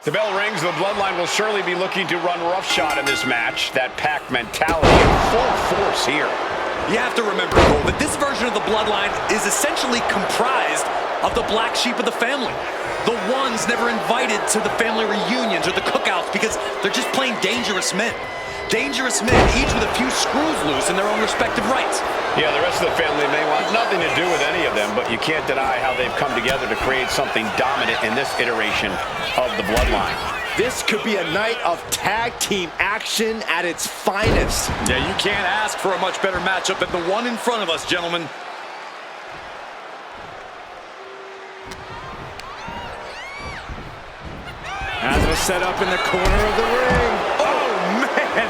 The bell rings. The Bloodline will surely be looking to run roughshod in this match. That pack mentality in full force here. You have to remember, Cole, that this version of the Bloodline is essentially comprised of the black sheep of the family. The ones never invited to the family reunions or the cookouts because they're just plain dangerous men. Dangerous men, each with a few screws loose in their own respective rights. Yeah, the rest of the family may want nothing to do with any of them, but you can't deny how they've come together to create something dominant in this iteration of the Bloodline. This could be a night of tag team action at its finest. Yeah, you can't ask for a much better matchup than the one in front of us, gentlemen. As a setup in the corner of the ring. Oh, man!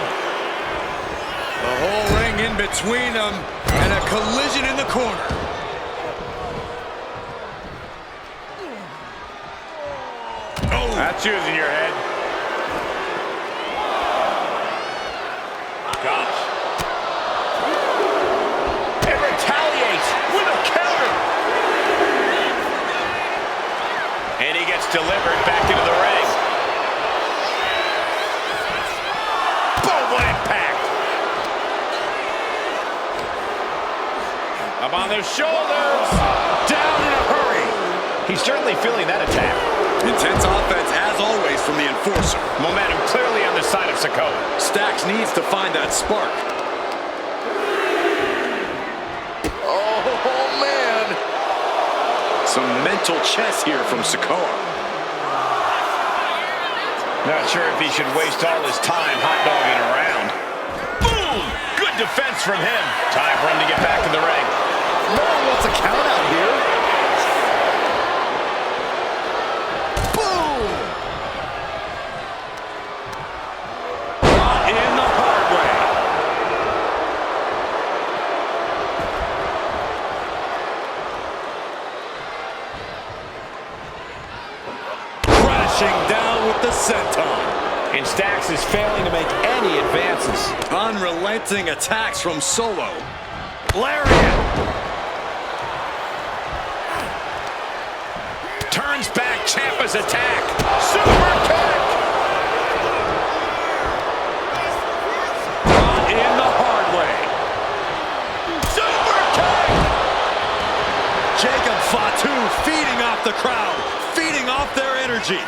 The whole ring in between them and a collision in the corner. Oh, that's using your head. Gosh. And retaliates with a counter. And he gets delivered back into the ring. Boom, what impact. Up on their shoulders. Down in a hurry. He's certainly feeling that attack. Intense offense, as always, from the Enforcer. Momentum clearly on the side of Sikoa. Stacks needs to find that spark. Oh, man. Some mental chess here from Sikoa. Not sure if he should waste all his time hot-dogging around. Boom! Good defense from him. Time for him to get back in the ring. No one wants a count out here. Boom! Brought in the hard way. Crashing down with the senton. And Stacks is failing to make any advances. Unrelenting attacks from Solo. Lariat. Turns back Ciampa's attack. Super kick. Brought in the hard way. Super kick. Jacob Fatu feeding off the crowd, feeding off their energy.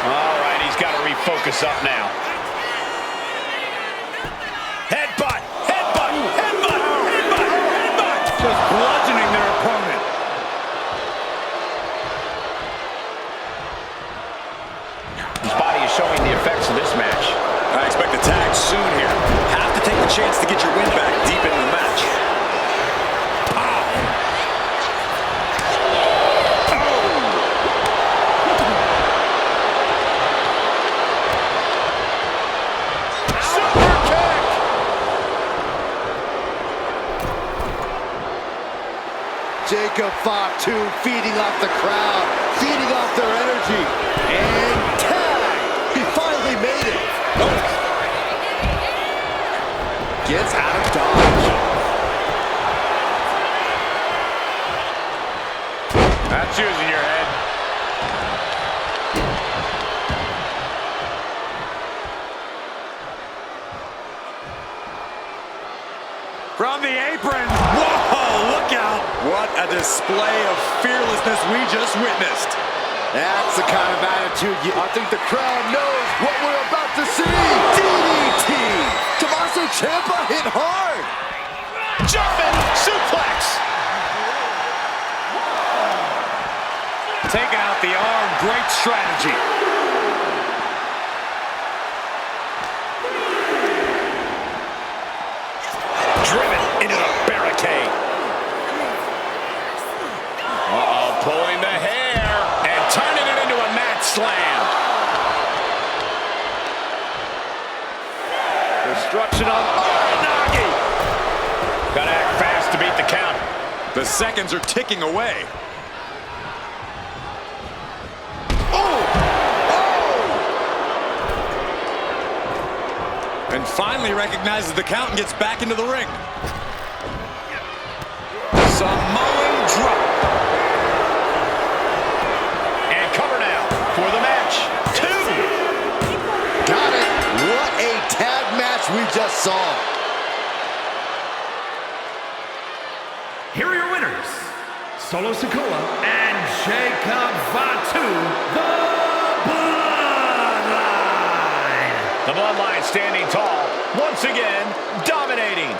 All right, he's got to refocus up now. Headbutt, headbutt, headbutt, headbutt, headbutt. Just bludgeoning their opponent. His body is showing the effects of this match. I expect a tag soon here. Have to take the chance to get your win back deep into the match. Pow. Super kick. Jacob Fatu feeding off the crowd, feeding off their energy. And tag! He finally made it. Oh. Gets out of dodge. That's using your head. From the apron. Whoa, look out. What a display of fearlessness we just witnessed. That's the kind of attitude I think the crowd knows what we're about to see. DDT! Tommaso Ciampa hit hard. Jumping suplex. Taking out the arm, great strategy. Driven into the barricade. Uh-oh, pulling the hair and turning it into a mat slam. Destruction on Aranagi. Gotta act fast to beat the count. The seconds are ticking away. And finally recognizes the count and gets back into the ring. Samoan drop. And cover now. we just saw. Here are your winners, Solo Sikoa and Jacob Fatu, the Bloodline. The Bloodline standing tall, once again, dominating.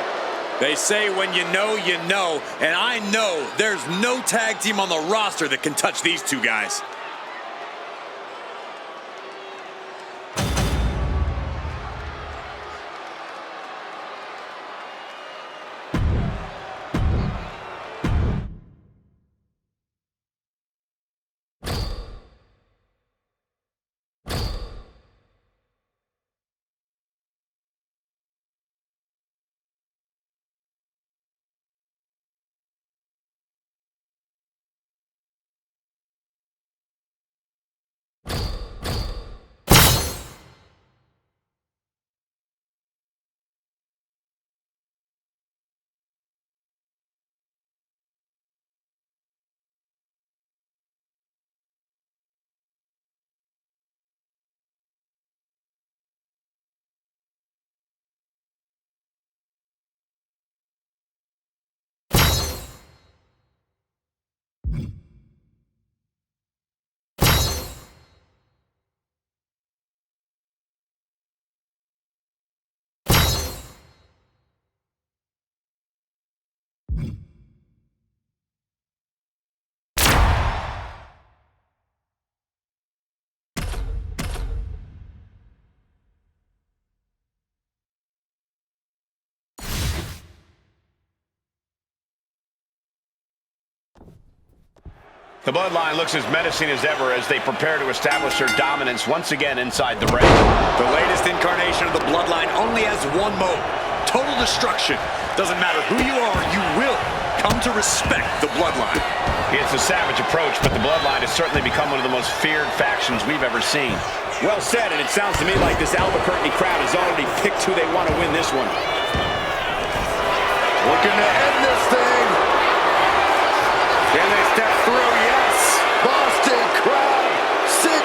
They say when you know, and I know there's no tag team on the roster that can touch these two guys. The Bloodline looks as menacing as ever as they prepare to establish their dominance once again inside the ring. The latest incarnation of the Bloodline only has one mode: total destruction. Doesn't matter who you are, you will come to respect the Bloodline. It's a savage approach, but the Bloodline has certainly become one of the most feared factions we've ever seen. Well said, and it sounds to me like this Albuquerque crowd has already picked who they want to win this one. Looking to end this thing. Can they step through? Yes. Boston crowd. Sit.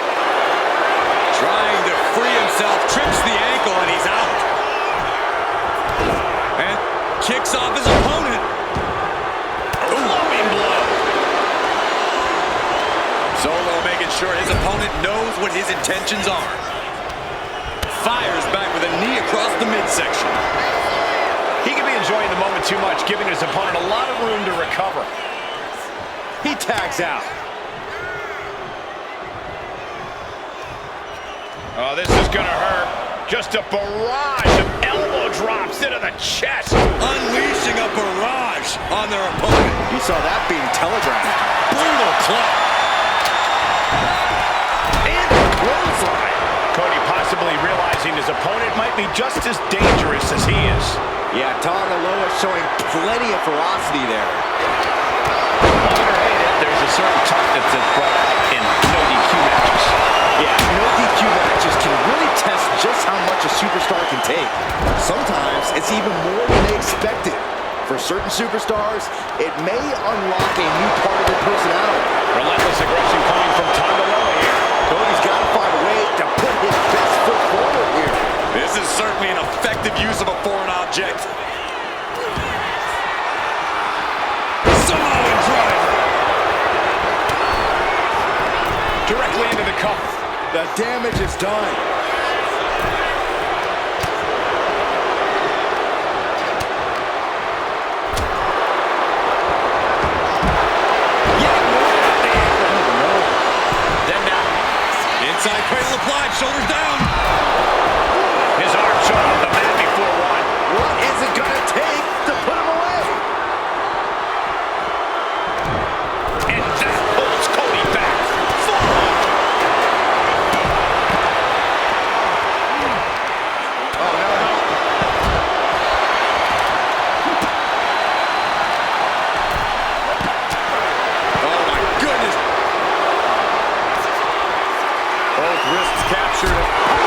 Trying to free himself, trips the ankle, and he's out. And kicks off his opponent. Loving blow. Solo making sure his opponent knows what his intentions are. Fires back with a knee across the midsection. He could be enjoying the moment too much, giving his opponent a lot of room to recover. He tags out. Oh, this is gonna hurt. Just a barrage of elbow drops into the chest. Unleashing a barrage on their opponent. You saw that being telegraphed. Brutal club. And a clothesline. Cody possibly realizing his opponent might be just as dangerous as he is. Yeah, Tanga Loa showing plenty of ferocity there. Love it or hate it, there's a certain toughness that's brought out in no DQ matches. Yeah, no DQ matches can really test just how much a superstar can take. Sometimes it's even more than they expected. For certain superstars, it may unlock a new part of their personality. Relentless aggression coming from Tanga Loa here. Cody's got to find a way to put his best foot forward here. This is certainly an effective use of a foreign object. Samoan driver. Directly into the cuff. The damage is done. Inside cradle applied, shoulders down. His arm shot off the mat before one. What is it going to take to put him away? And that holds Cody back. Forward. Oh, no. Oh my goodness. Both wrists captured.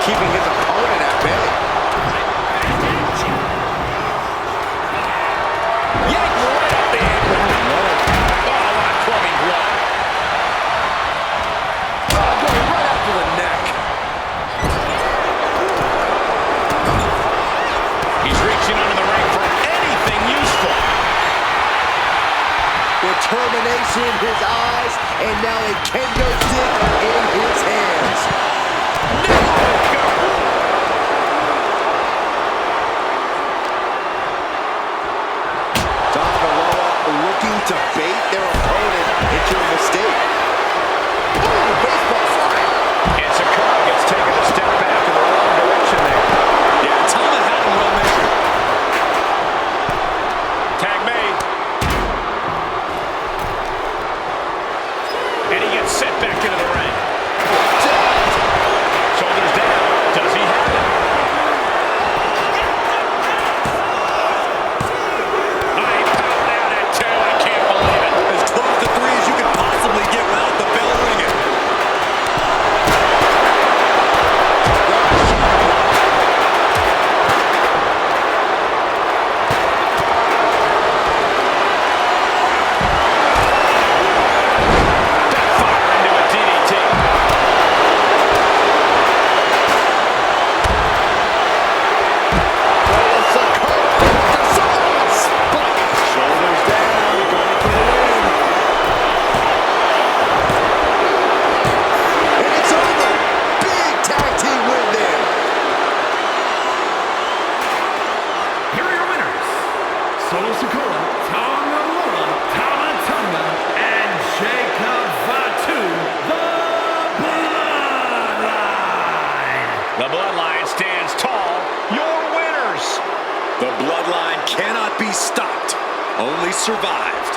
keeping his opponent at bay. Yanked right up the ankle. Oh, what a clubbing blow. Oh, going right after the neck. He's reaching under the ring for anything useful. Determination in his eyes, and now a kendo stick in his hands. Looking to bait their opponent into a mistake. Ooh, baseball fly. And Sakura gets taken a step back in the wrong direction there. Yeah, Tama had him well measured. Tag made. And he gets set back into the ring. Shoulders down. Does he have it? The Bloodline stands tall. Your winners. The Bloodline cannot be stopped, only survived.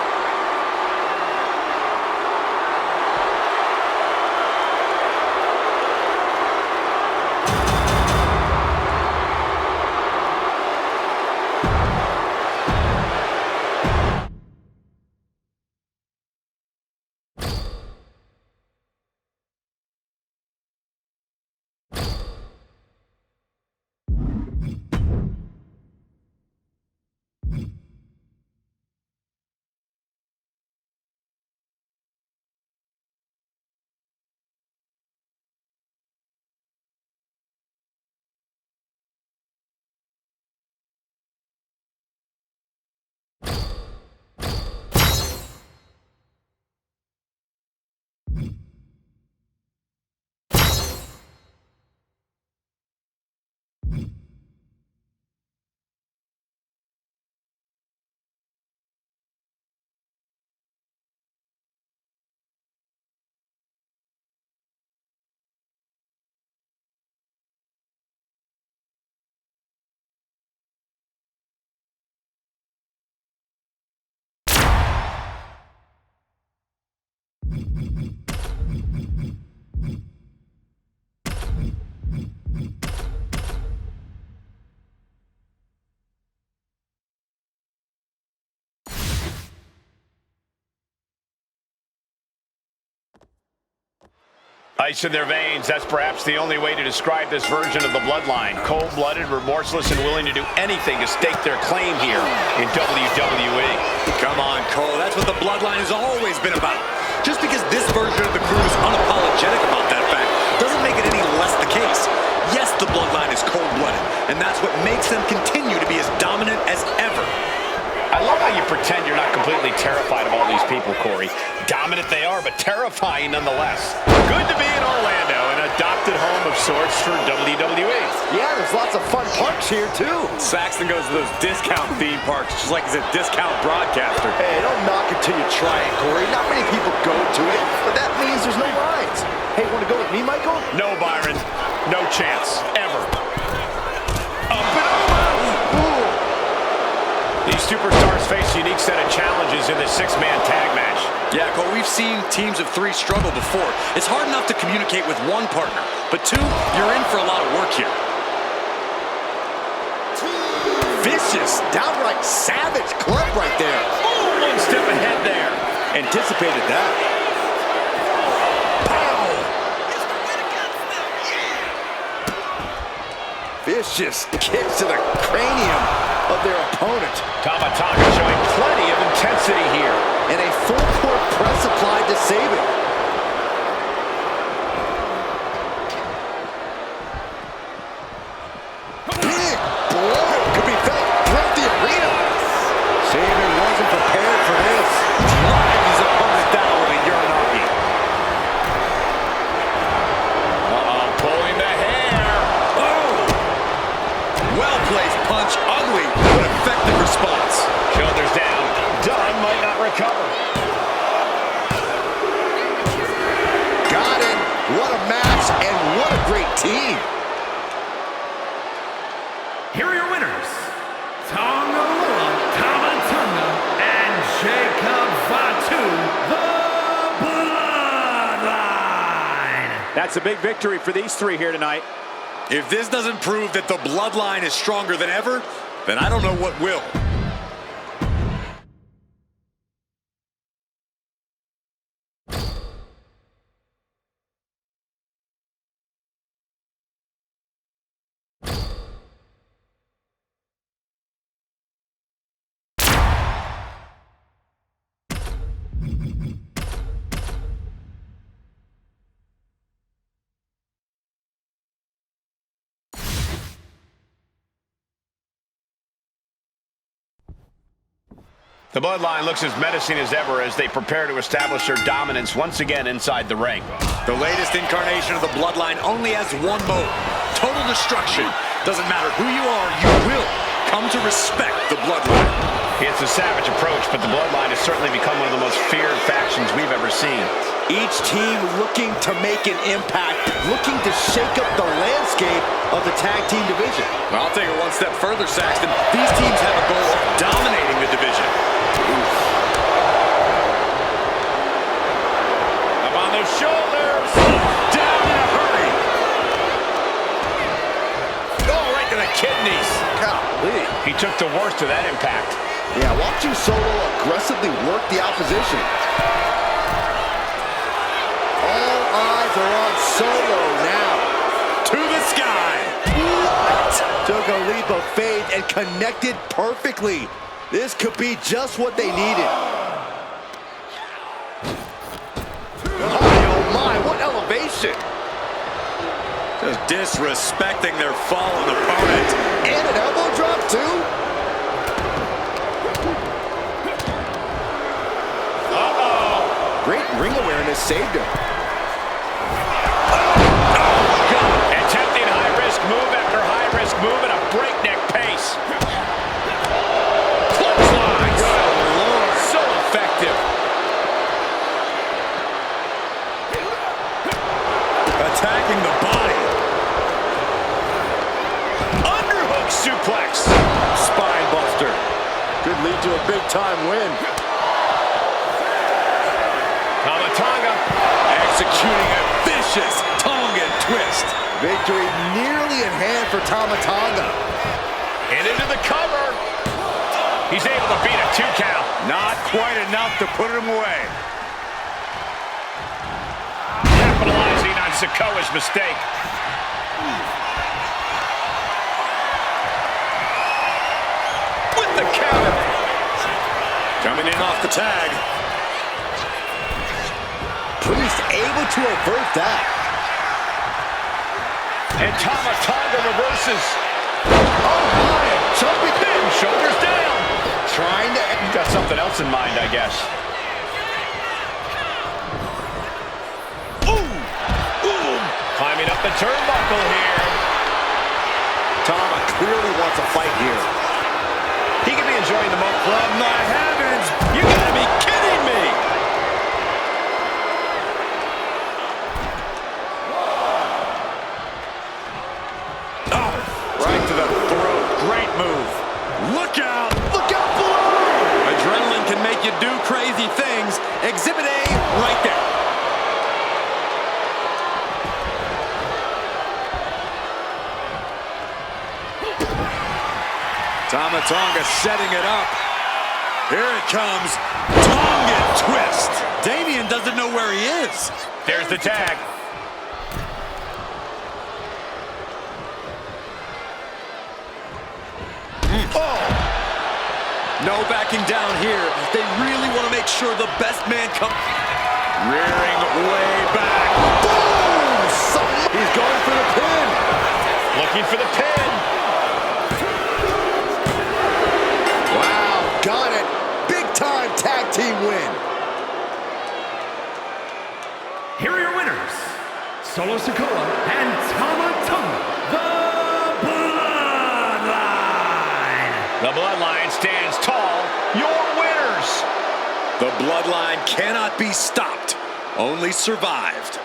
Ice in their veins, that's perhaps the only way to describe this version of the Bloodline. Cold-blooded, remorseless, and willing to do anything to stake their claim here in WWE. Come on, Cole, that's what the Bloodline has always been about. Just because this version of the crew is unapologetic about that fact doesn't make it any less the case. Yes, the Bloodline is cold-blooded, and that's what makes them continue to be as dominant as ever. I love how you pretend you're not completely terrified of all these people, Corey. Dominant they are, but terrifying nonetheless. Good to be in Orlando, an adopted home of sorts for WWE. Yeah, there's lots of fun parks here, too. Saxton goes to those discount theme parks just like he's a discount broadcaster. Hey, don't knock it till you try it, Corey. Not many people go to it, but that means there's no lines. Hey, want to go with me, Michael? No, Byron. No chance. Ever. Up and over! These superstars face a unique set of challenges in this six-man tag match. Yeah, Cole, we've seen teams of three struggle before. It's hard enough to communicate with one partner, but two, you're in for a lot of work here. Vicious, downright savage club right there. Oh, one step ahead there. Anticipated that. vicious kicks to the cranium of their opponent. Tama Tonga showing plenty of intensity here. And a full court press applied to save it. Big blow could be felt throughout the arena. Saban wasn't prepared for this. Drives his opponent down with a Uranagi. Pulling the hair. Oh! Well-placed punch, ugly, but effective response. Shoulders down. Dunn might not recover. Got it. What a match and what a great team. Here are your winners, Tonga and Jacob Fatu, the Bloodline. That's a big victory for these three here tonight. If this doesn't prove that the Bloodline is stronger than ever, then I don't know what will. The Bloodline looks as menacing as ever as they prepare to establish their dominance once again inside the ring. The latest incarnation of the Bloodline only has one mode: total destruction. Doesn't matter who you are, you will come to respect the Bloodline. It's a savage approach, but the Bloodline has certainly become one of the most feared factions we've ever seen. Each team looking to make an impact, looking to shake up the landscape of the tag team division. I'll take it one step further, Saxton. These teams have a goal of dominating the division. Up on their shoulders. Down in a hurry. Oh, right to the kidneys. Golly. He took the worst of that impact. Yeah, watching Solo aggressively work the opposition. All eyes are on Solo now. To the sky. What? Took a leap of faith and connected perfectly. This could be just what they needed. Oh my, what elevation. Just disrespecting their fallen opponent. And an elbow drop too? Great ring awareness saved him. Attempting high-risk move after high-risk move at a breakneck pace. Clothesline. Good Lord. So effective. Attacking the body. Underhook suplex. Spine buster. Could lead to a big-time win. Tama Tonga Executing a vicious Tongan twist. Victory nearly in hand for Tama Tonga. and into the cover. He's able to beat a 2 count. Not quite enough to put him away. Capitalizing on Sikoa's mistake. With the counter. Coming in off the tag. Priest able to avert that. And Tama Tonga reverses. Oh my! Jumping in, shoulders down. Trying to... He's got something else in mind, I guess. Climbing up the turnbuckle here. Tama clearly wants a fight here. He could be enjoying the moment. From the heavens! You gotta be kidding me! Oh, right to the throat. Great move. Look out! Look out below! Adrenaline can make you do crazy things. Exhibit A, right there. Tama Tonga setting it up. Here it comes. Tongan twist. Damien doesn't know where he is. There's the tag. No backing down here. They really want to make sure the best man comes. Rearing way back. Boom! He's going for the pin. Looking for the pin. Wow, got it. Big time tag team win. Here are your winners, Solo Sikoa and Tama Tonga, the Bloodline. The Bloodline stands tall. Your winners. The Bloodline cannot be stopped, only survived.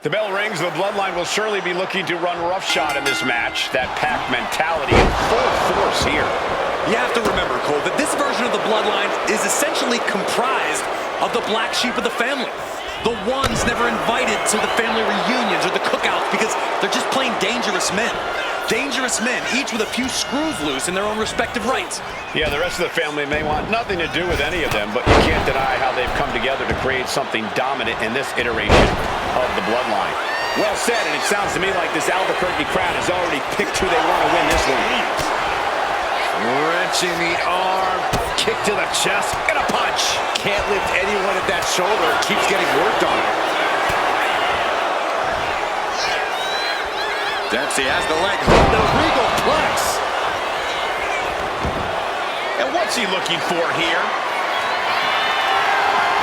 The bell rings. The Bloodline will surely be looking to run roughshod in this match. That pack mentality in full force here. You have to remember, Cole, that this version of the Bloodline is essentially comprised of the black sheep of the family. The ones never invited to the family reunions or the cookouts because they're just plain dangerous men. Dangerous men, each with a few screws loose in their own respective rights. Yeah, the rest of the family may want nothing to do with any of them, but you can't deny how they've come together to create something dominant in this iteration of the Bloodline. Well said, and it sounds to me like this Albuquerque crowd has already picked who they want to win this one. Wrenching the arm, kick to the chest, and a punch. Can't lift anyone at that shoulder. Keeps getting worked on. Dempsey has the leg. The regal plex. And what's he looking for here?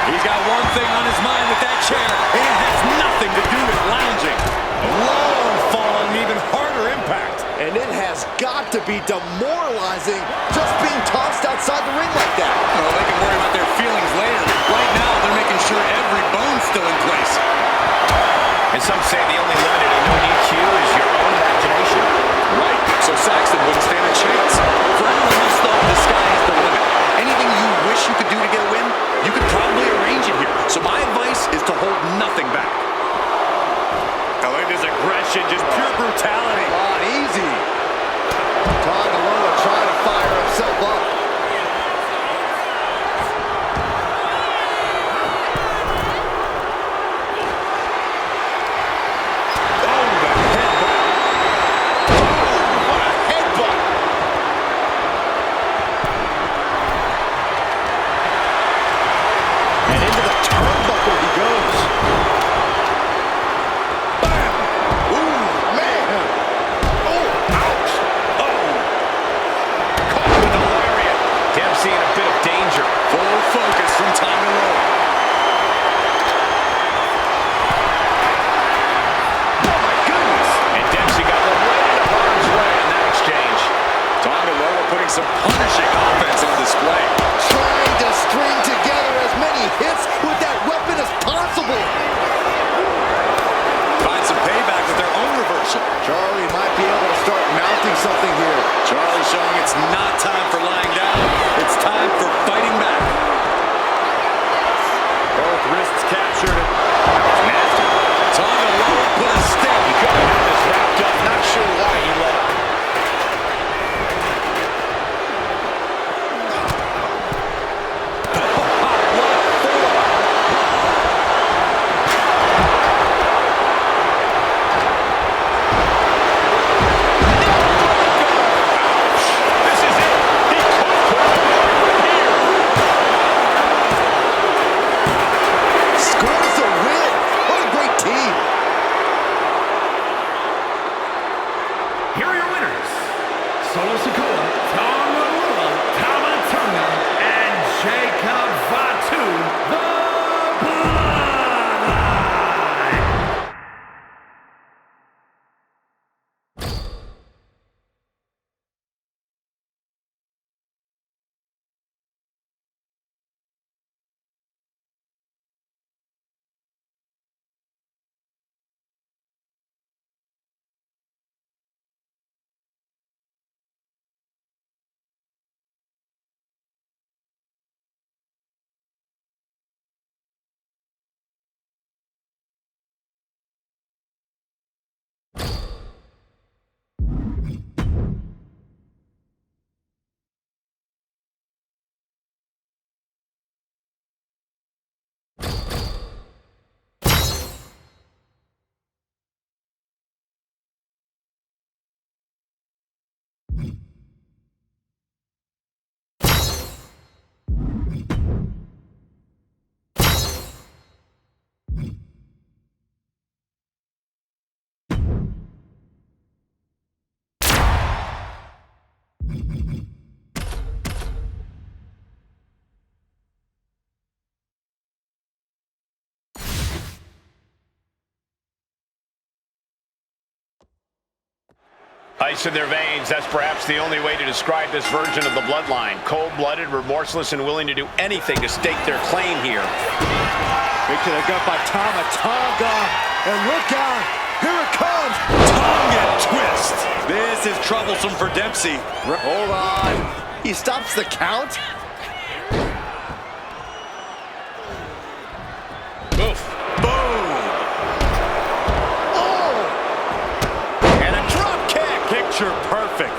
He's got one thing on his mind with that chair, and it has nothing to do with lounging. Long fall and even harder impact. And it has got to be demoralizing just being tossed outside the ring like that. Well, they can worry about their feelings later. Right now, they're making sure every bone's still in place. And some say the only limit in no DQ is your own imagination. Right, so Saxton wouldn't stand a chance. For anyone else, though, the sky is the limit. Anything you wish you could do to get a win, you could probably arrange it here. So my advice is to hold nothing back. I like this aggression, just pure brutality. Come on, easy. Tonga trying to fire himself up. Ice in their veins, that's perhaps the only way to describe this version of the Bloodline. Cold-blooded, remorseless, and willing to do anything to stake their claim here. Big to the gut by Tama Tonga. And look out, here it comes. Tonga twist. This is troublesome for Dempsey. Hold on. He stops the count. Oof. Boom. Oh! And a drop kick. Picture perfect.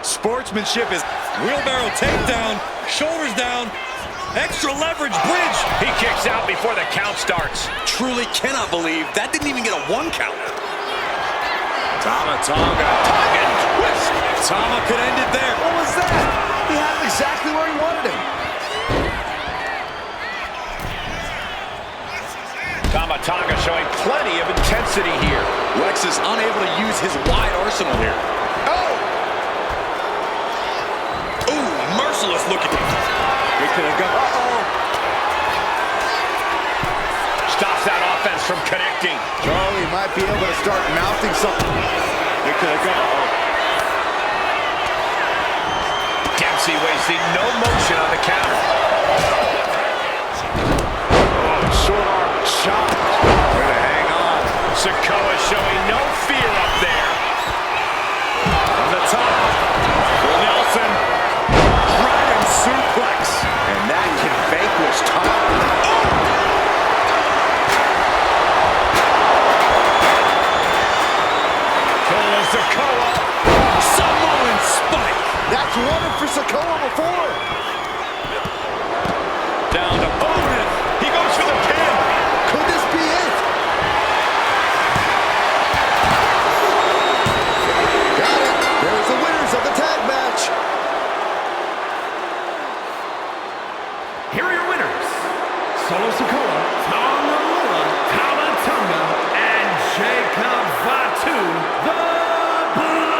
Sportsmanship is wheelbarrow takedown, shoulders down, extra leverage bridge. He kicks out before the count starts. Truly cannot believe that didn't even get a 1 count. Tama Tonga. Tongan twist. Tama could end it there. What was that? He had him exactly where he wanted him. Tama Tonga showing plenty of intensity here. Lex is unable to use his wide arsenal here. Oh! Ooh, merciless looking. He could have gone. Uh-oh. Stops that offense from connecting. Charlie might be able to start mounting something. He could have gone. Dempsey wasting no motion on the counter. Short arm shot. Way to hang on. Sikoa showing no fear up there. From the top. Nelson. Dragon suplex. And that can vanquish Tom. Killing Sikoa. Samoan spike. That's won it for Sikoa before. Down to Otis. He goes for the pin. Could this be it? Got it. There's the winners of the tag match. Here are your winners. Solo Sikoa, Tama Tonga, and Jacob Fatu, the Bloodline.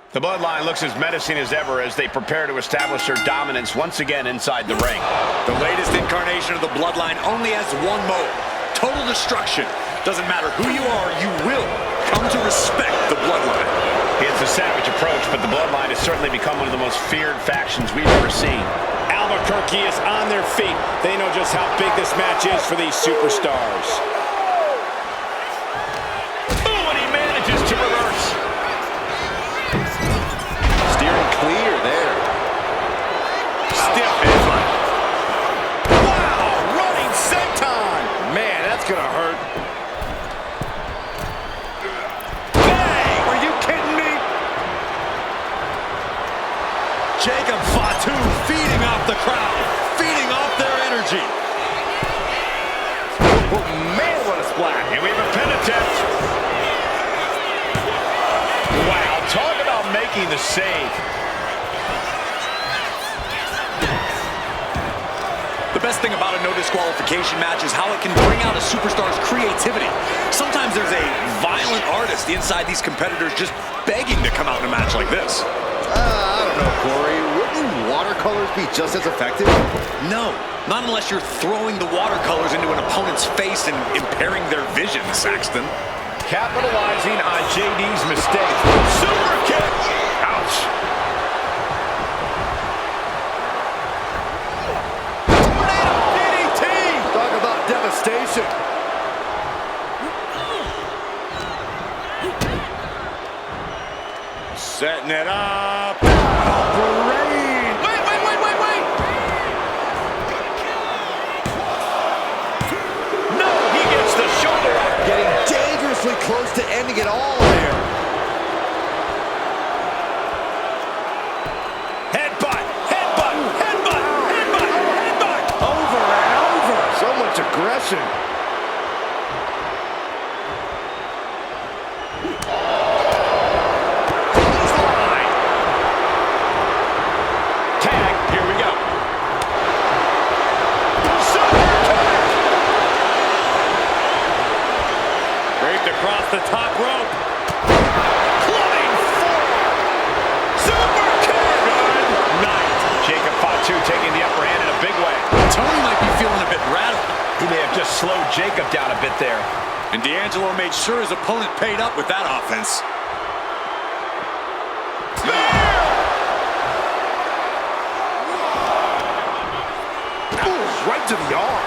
The Bloodline looks as menacing as ever as they prepare to establish their dominance once again inside the ring. The latest incarnation of the Bloodline only has one mode: total destruction. Doesn't matter who you are, you will come to respect the Bloodline. It's a savage approach, but the Bloodline has certainly become one of the most feared factions we've ever seen. Albuquerque is on their feet. They know just how big this match is for these superstars. Oh, and he manages to reverse. Steering clear there. Stiff headbutt. Wow, running senton. Man, that's gonna hurt. Bang! Are you kidding me? Jacob Fatu feeding off the crowd, feeding off their energy. Oh, man, what a splash. And we have a pin attempt. Wow, talk about making the save. The best thing about a no disqualification match is how it can bring out a superstar's creativity. Sometimes there's a violent artist inside these competitors just begging to come out in a match like this. I don't know, Corey. Wouldn't wouldn't watercolors be just as effective? No, not unless you're throwing the watercolors into an opponent's face and impairing their vision, Saxton. Capitalizing on JD's mistake. Super kick! Ouch! Tornado DDT! Talk about devastation. Setting it up. Brain. Wait! No, he gets the shoulder up. Getting dangerously close to ending it all here. Headbutt. Over and over. So much aggression. Clothesline. Tag. Here we go. Super kick. Draped across the top rope. Clubbing forearm. Super kick. Good night. Jacob Fatu taking the upper hand in a big way. Tony might be feeling a bit rattled. He may have just slowed Jacob down a bit there. And D'Angelo made sure his opponent paid up with that offense. Right to the arm.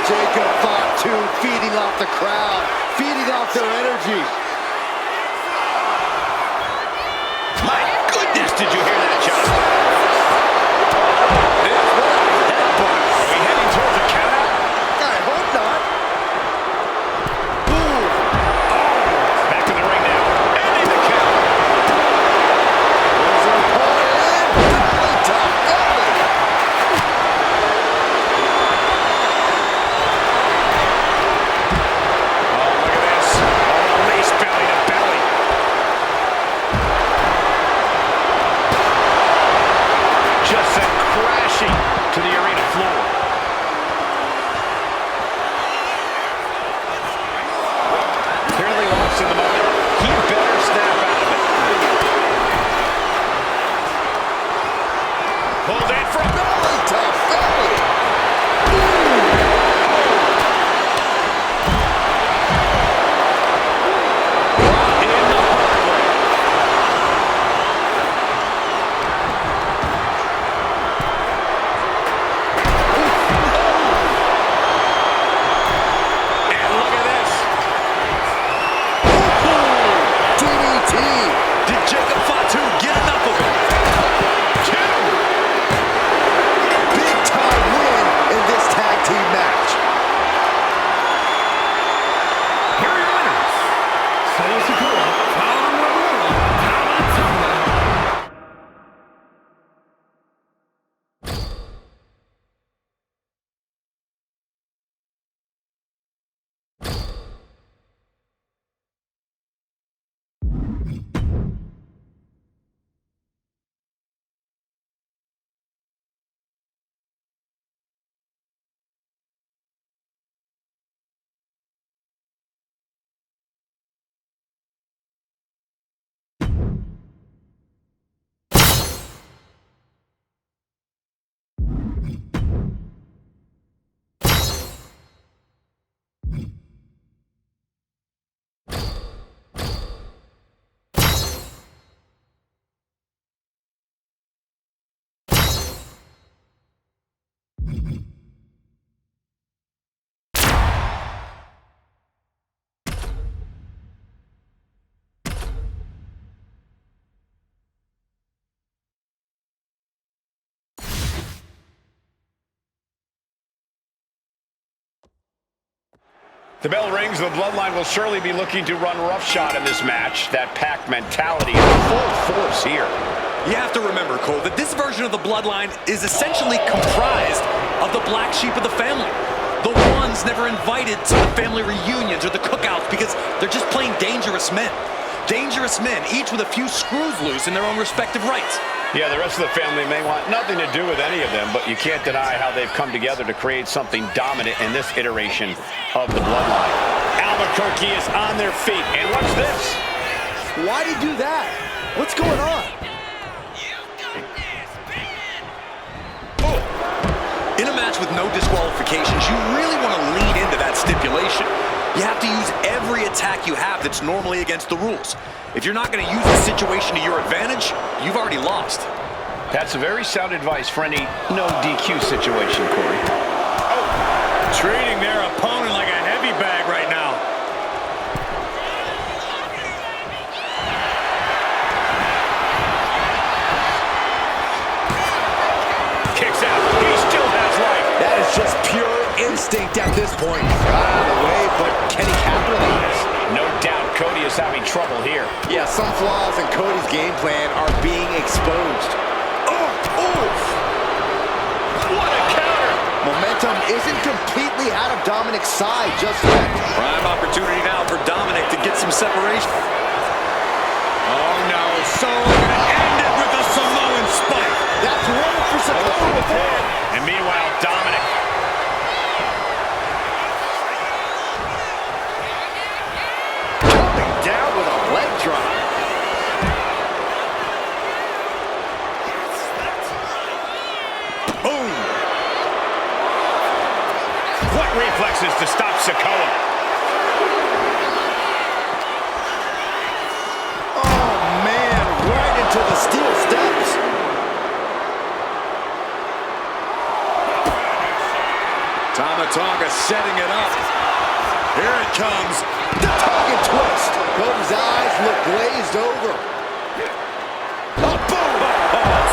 Jacob Fatu feeding off the crowd, feeding off their energy. My goodness, did you hear that, John? Are we heading towards a countout? I hope not. Boom. Back to the ring now. Ending the count. There's an opponent. Belly to belly. Oh, look at this. Oh, lace belly to belly. Just sent crashing to the arena floor. Clearly lost in the moment. He better snap out of it. Pulled in from Belly to belly. in the hard way. And look at this. DDT. Did Jacob Fatu get enough of it? Two. Big time win in this tag team match. Here are your winners. Solo Sikoa, Tama Tonga. The bell rings. The Bloodline will surely be looking to run roughshod in this match. That pack mentality is full force here. You have to remember, Cole, that this version of the Bloodline is essentially comprised of the black sheep of the family. The ones never invited to the family reunions or the cookouts because they're just plain dangerous men. Dangerous men, each with a few screws loose in their own respective rights. Yeah, the rest of the family may want nothing to do with any of them, but you can't deny how they've come together to create something dominant in this iteration of the Bloodline. Albuquerque is on their feet. And what's this? Why'd he do that? What's going on? In a match with no disqualifications, you really want to lean into that stipulation. You have to use every attack you have that's normally against the rules. If you're not going to use the situation to your advantage, you've already lost. That's a very sound advice for any no DQ situation, Corey. Oh, treating their opponent like a heavy bag right now. Kicks out. He still has life. That is just pure instinct at this point. Got out of the way, but can he capitalize? No doubt Cody is having trouble here. Yeah, some flaws in Cody's game plan are being exposed. What a counter! Momentum isn't completely out of Dominic's side just yet. Prime opportunity now for Dominic to get some separation. Oh no, so they're going to end it with a Samoan spike. That's one for Samoa. And meanwhile, Dominic. Coming down with a leg drop. Boom! What reflexes to stop Sikoa? Oh man, right into the steel steps. Tama setting it up. Here it comes. The tongue and twist. Cody's eyes look glazed over. Oh, boom!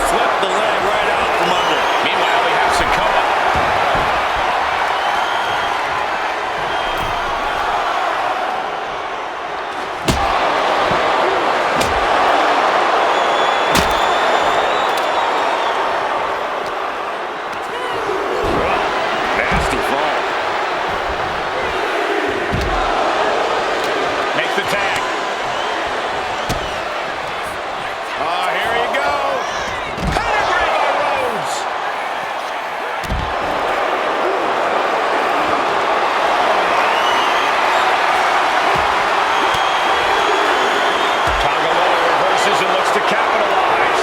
Swept the leg right out from under. Meanwhile, we have Sikoa. Nasty fall. Makes the tag. Here you go. Pedigree by Rhodes. Tangaloa reverses and looks to capitalize.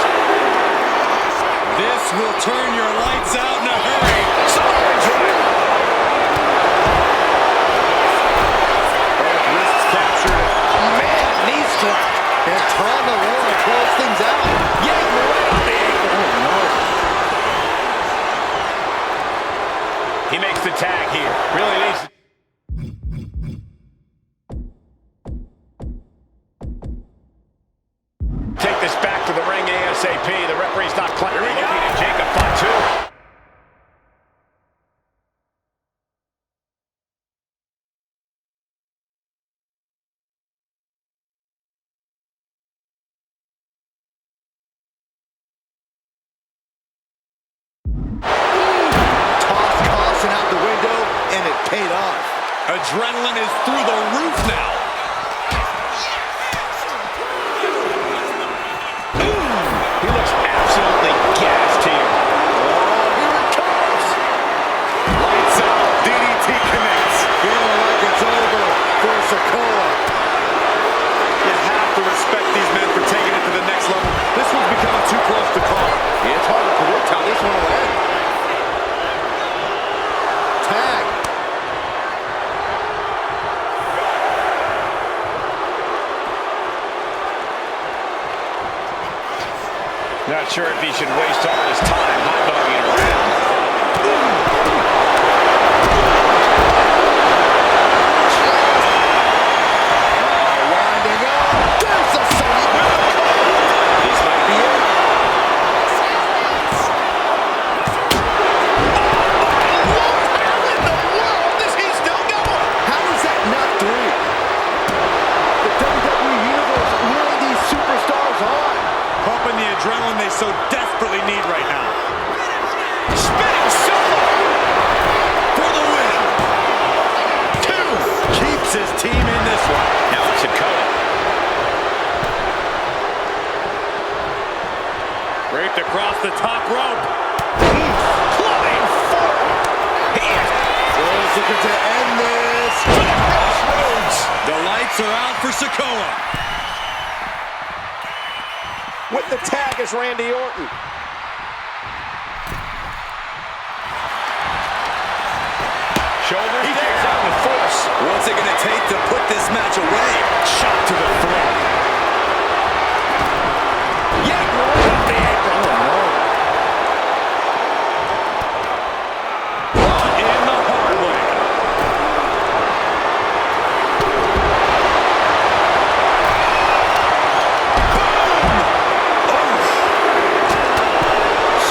This will turn your lights out in a hurry. Samoan driver. Both wrists captured. Man, knee strike. And Tangaloa to close things out. Yeah, right on the ankle. Oh, no. He makes the tag here. Really needs to... Take this back to the ring ASAP. The referee's not playing. Looking at Jacob Fatu. Toss caution out the window, and it paid off. Adrenaline is through the roof now. He looks absolutely gassed here. Here it comes. Lights out. DDT connects. Feeling like it's over for Sikoa. You have to respect these men for taking it to the next level. This one's becoming too close to call. It's hard to predict how this one will end. Tag. Not sure if he should waste all his time hot-dogging around. Winding up. There's a Sunny. This might be it. How in the world is he still going? How is that not three? The WWE Universe luring these superstars on. Pumping the adrenaline they so desperately need right now. Spinning solo. For the win. 2. Keeps his team in this one. Now it's Sikoa. Draped across the top rope. Clubbing forward. He is Rhodes looking to end this. to the crossroads. The lights are out for Sikoa. With the tag is Randy Orton. Shoulder digs out with force. What's it going to take to put this match away? Shot to the throat. Yank right off the apron. Caught in the hard way.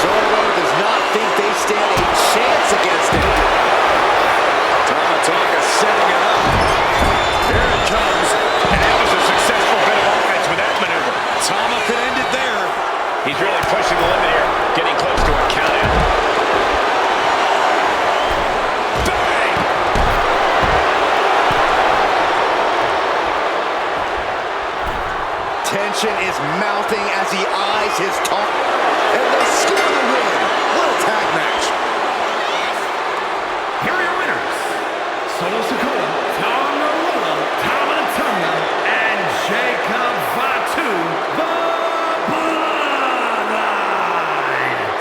Solo does not think they stand a chance against him. Tonga setting it up. Here it comes. And that was a successful bit of offense with that maneuver. Tama could end it there. He's really pushing the limit here, getting close to a count out. Bang! Tension is mounting as he eyes his target. And they score the win. What a tag match. Here are your winners. Solo Sikoa, Tama Tonga, and Jacob Fatu, the Bloodline.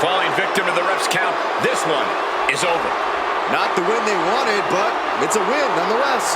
Falling victim to the ref's count, this one is over. Not the win they wanted, but it's a win nonetheless.